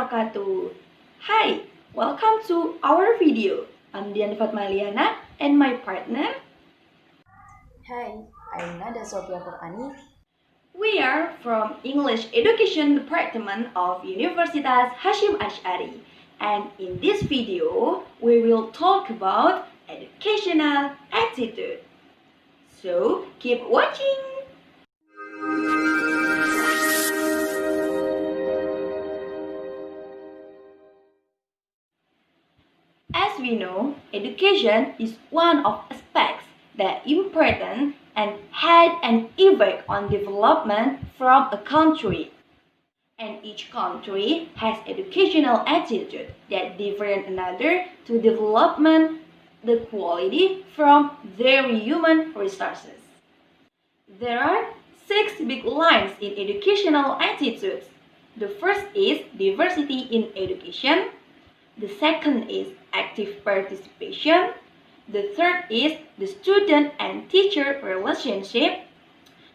wabarakatuh. Hi, welcome to our video. I'm Dian Fatmaliana and my partner. Hai, I'm Nada Sofia Qurani. We are from English Education Department of Universitas Hasyim Asy'ari. And in this video, we will talk about educational attitude. So, keep watching! As we know, education is one of aspects that important and had an effect on development from a country. And each country has educational attitude that different another to development the quality from their human resources. There are 6 big lines in educational attitudes. The first is diversity in education. The second is active participation. The third is the student and teacher relationship.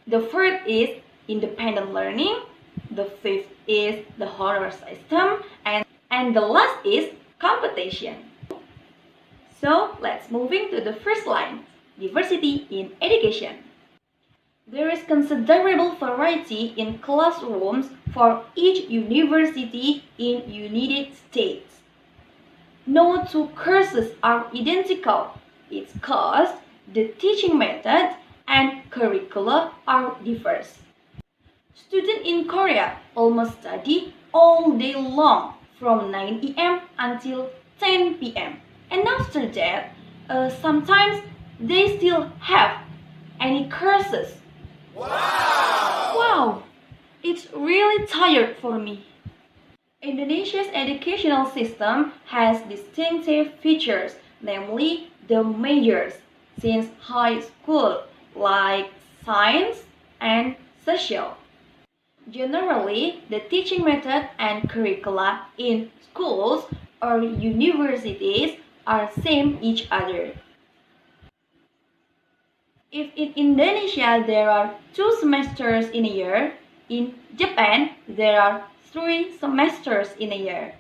The fourth is independent learning. The fifth is the honor system. And the last is competition. So let's moving to the first line, diversity in education. There is considerable variety in classrooms for each university in United States. No two courses are identical. It's because the teaching method and curricula are diverse. Students in Korea almost study all day long from 9 a.m. until 10 p.m. And after that, sometimes they still have any courses. Wow! It's really tired for me. Indonesia's educational system has distinctive features, namely the majors since high school, like science and social. Generally, the teaching method and curricula in schools or universities are same each other. If in Indonesia there are 2 semesters in a year, in Japan there are 3 semesters in a year.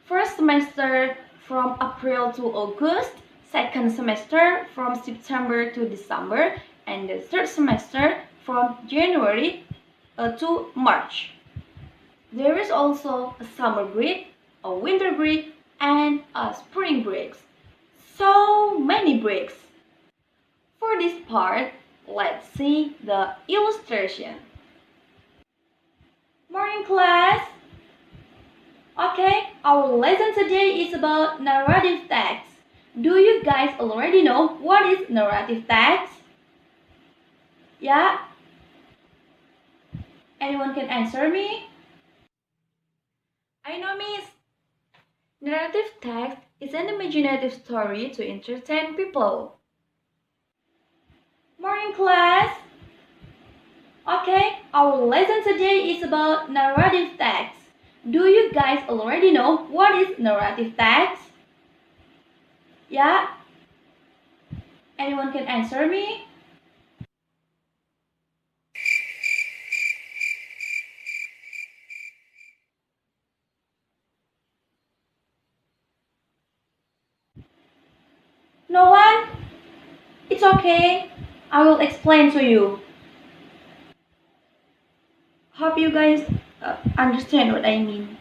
First semester from April to August, second semester from September to December, and the third semester from January to March. There is also a summer break, a winter break, and a spring break. So many breaks. For this part, let's see the illustration. Morning class! Okay, our lesson today is about narrative text. Do you guys already know what is narrative text? Yeah? Anyone can answer me? I know, miss. Narrative text is an imaginative story to entertain people. Morning class! Okay, our lesson today is about narrative text. Do you guys already know what is narrative text? Yeah? Anyone can answer me? No one? It's okay. I will explain to you. Hope you guys understand what I mean.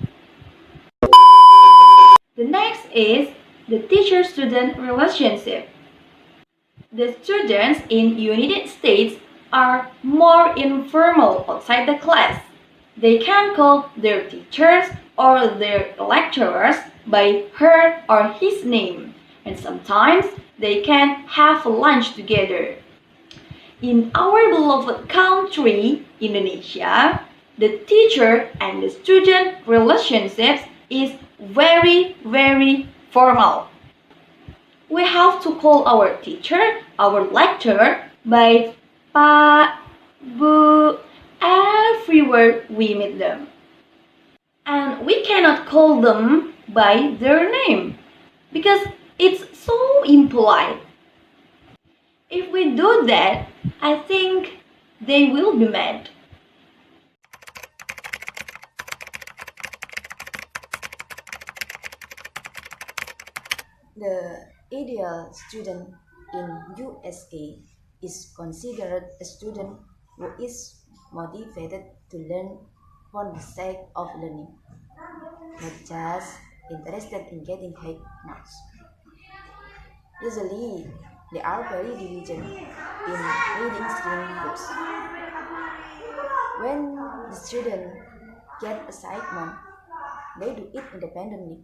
The next is the teacher-student relationship. The students in United States are more informal outside the class. They can call their teachers or their lecturers by her or his name, and sometimes they can have lunch together. In our beloved country, Indonesia, the teacher and the student relationships is very, very formal. We have to call our teacher, our lecturer, by Pak, Bu, everywhere we meet them. And we cannot call them by their name because it's so impolite. If we do that, I think they will be mad. The ideal student in USA is considered a student who is motivated to learn for the sake of learning, not just interested in getting high marks. Usually, they are very diligent in reading STEAM books. When the student get assignment, they do it independently,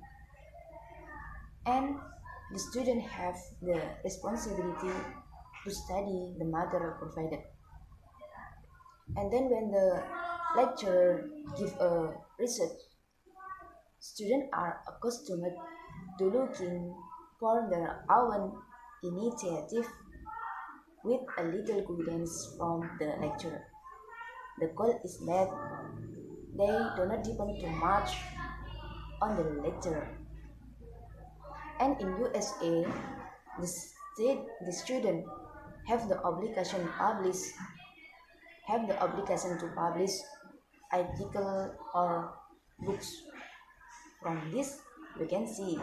and the student have the responsibility to study the material provided. And then when the lecturer give a research, students are accustomed to looking for their own initiative with a little guidance from the lecturer. The goal is that they do not depend too much on the lecturer. And in USA, the student have the obligation to publish article or books. From this, we can see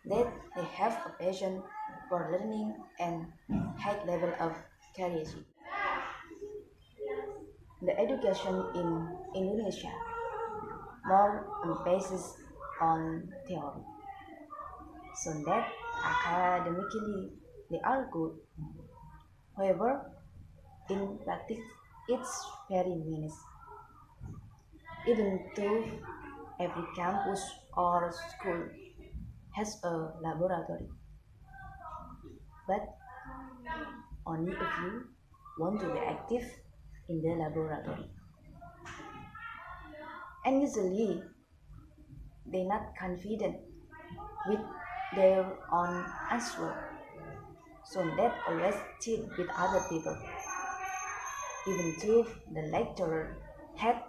that they have a passion for learning and high level of curiosity. The education in Indonesia more emphasis on theory, so that academically they are good. However, in practice, it's very meaningless. Even though every campus or school has a laboratory, but only if you want to be active in the laboratory. And usually, they're not confident with their own answer, so that always cheat with other people. Even though the lecturer had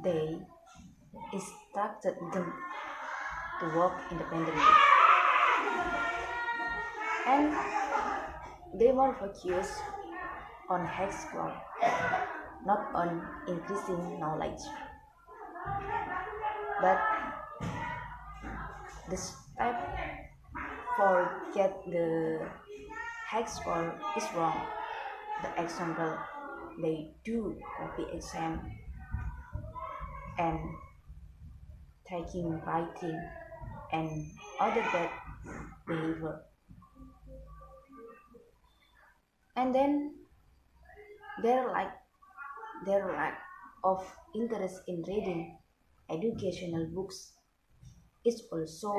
they instructed them to work independently, and they were focused on high score, not on increasing knowledge. But the step for get the high score is wrong. The example, they do copy exam and taking writing and other bad behavior. And then their lack of interest in reading educational books is also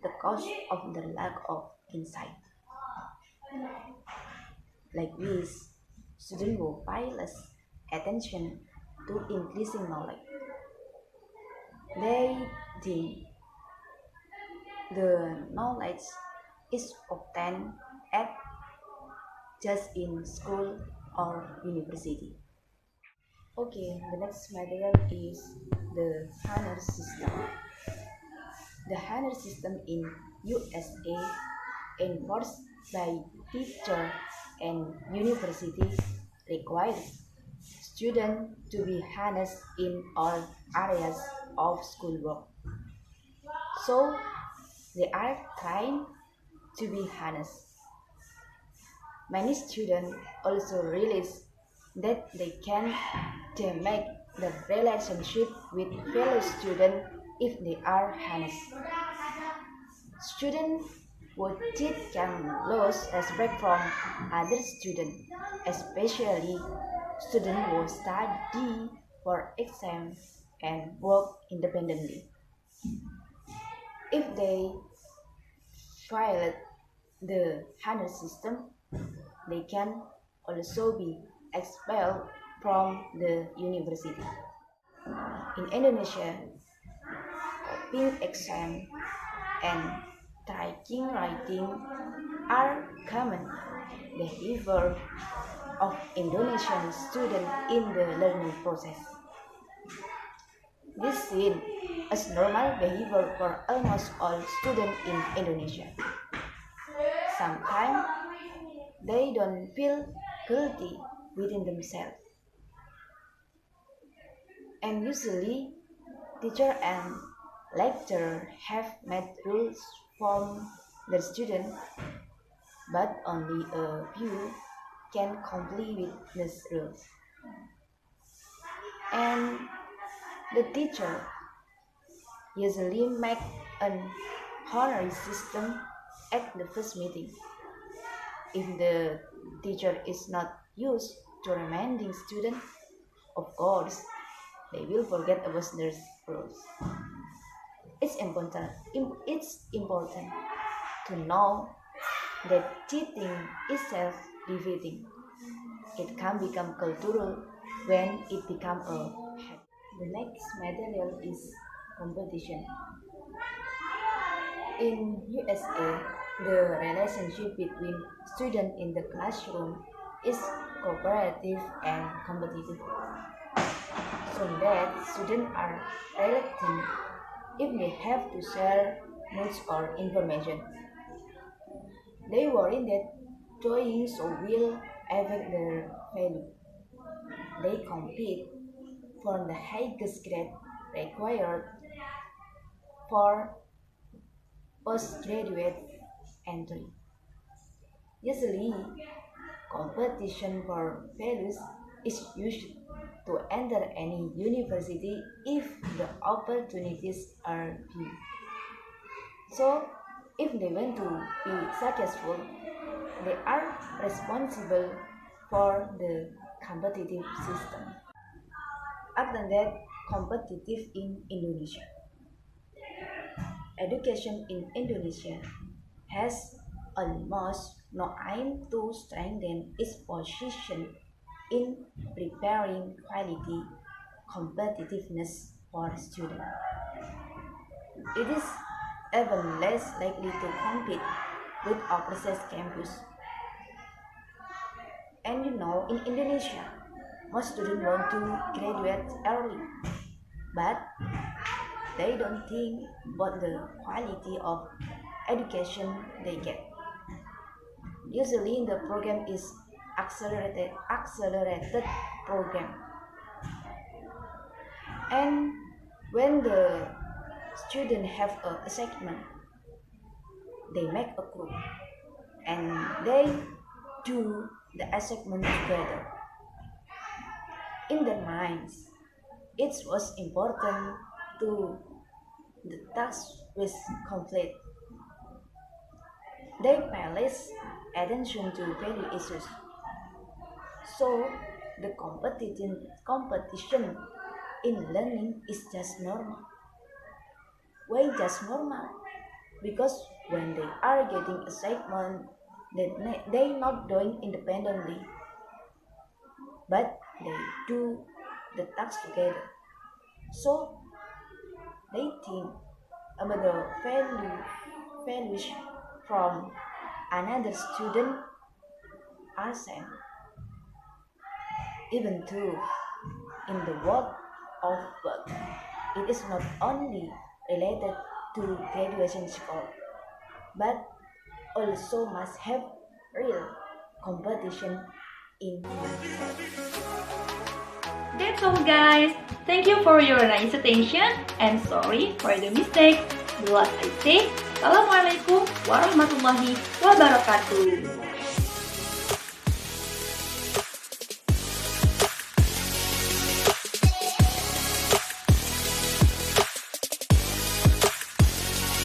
the cause of the lack of insight. Like this, students will pay less attention to increasing knowledge. They think the knowledge is obtained at just in school or university. Okay, the next material is the honor system. The honor system in USA enforced by teachers and universities requires students to be honest in all areas of schoolwork. So they are trying to be honest. Many students also realize that they can make the relationship with fellow students if they are honest. Students who cheat can lose respect from other students, especially students who study for exams and work independently. If they violate the honor system, they can also be expelled from the university. In Indonesia, copying exam and taking writing are common behavior of Indonesian students in the learning process. This is seen as normal behavior for almost all students in Indonesia. Sometimes they don't feel guilty within themselves. And usually, teacher and Lecturers have made rules for the student, but only a few can comply with these rules. And the teacher usually make an honorary system at the first meeting. If the teacher is not used to reminding students, of course, they will forget about their rules. It's important to know that cheating is self-defeating. It can become cultural when it becomes a habit. The next material is competition. In USA, the relationship between students in the classroom is cooperative and competitive, so that students are reluctant if they have to share notes or information. They worry that doing so will affect their value. They compete for the highest grade required for postgraduate entry. Usually, competition for fellows is used to enter any university if the opportunities are few. So, if they want to be successful, they are responsible for the competitive system. After that, competitive in Indonesia. Education in Indonesia has almost no aim to strengthen its position in preparing quality competitiveness for students. It is even less likely to compete with overseas campus. And in Indonesia, most students want to graduate early, but they don't think about the quality of education they get. Usually the program is accelerated program. And when the student have a assignment, they make a group and they do the assignment together. In their minds, it was important to the task was complete. They pay less attention to value issues. So the competition in learning is just normal. Why just normal? Because when they are getting assignment, they not doing independently, but they do the task together. So they think about the values from another student are same. Even though in the world of work, it is not only related to graduation score, but also must have real competition in life. That's all, guys. Thank you for your nice attention and sorry for the mistake. The last I say, Assalamualaikum warahmatullahi wabarakatuh.